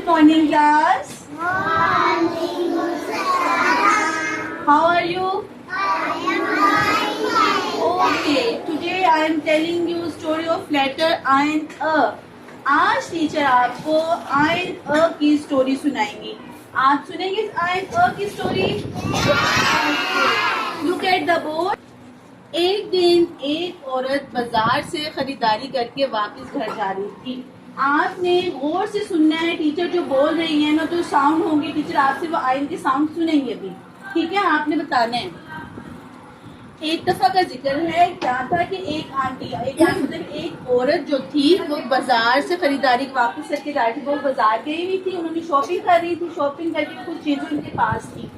Good morning, class. How are you? Okay. Today I am telling you story of letter Ain A. आज teacher आपको आइन अ की story सुनाएंगी. आप सुनेंगे आइन अ की story. Look at the board. एक दिन एक औरत बाजार से खरीदारी करके वापस घर जा रही थी. आपने गौर से सुनना है, टीचर जो बोल रही है ना तो साउंड होंगे, टीचर आपसे वो आइन के साउंड सुनेंगे अभी, ठीक है? आपने बताना है. एक दफा का जिक्र है, क्या था कि एक आंटी मतलब एक औरत जो थी वो बाजार से खरीदारी वापस करके जा रही थी. वो बाजार गई हुई थी, उन्होंने शॉपिंग कर रही थी. शॉपिंग करके कुछ चीजें उनके पास थी.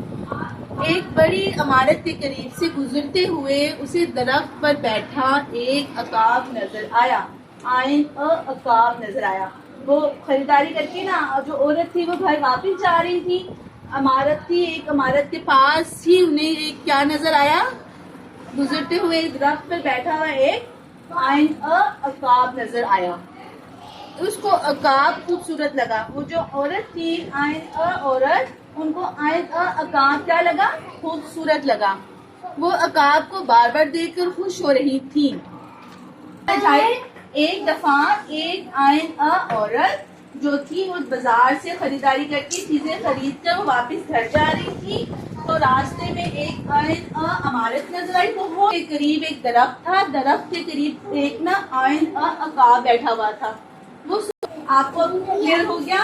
एक बड़ी इमारत के करीब से गुजरते हुए उसे दरख्त पर बैठा एक अकाब नजर आया. आइन अ अकाब नजर आया. वो खरीदारी करके ना जो औरत थी वो घर वापस जा रही थी. इमारत थी, एक इमारत के पास ही उन्हें एक क्या नजर आया, गुजरते हुए एक दरख्त पर बैठा हुआ एक आइन अ अकाब नजर आया. उसको अकाब खूबसूरत लगा. वो जो औरत थी आइन अ औरत, उनको आइन अ अकाब क्या लगा, खूबसूरत लगा. वो अकाब को बार बार देखकर खुश हो रही थी. एक दफा एक आइन अ औरत जो थी वो बाजार से खरीदारी करके चीजें खरीद कर वो वापस घर जा रही थी. तो रास्ते में एक आइन अ इमारत नजर आई. तो वो के करीब एक दरख्त था. दरख्त के करीब एक ना आइन अ अकाब बैठा हुआ था. वो आपको क्लियर हो गया?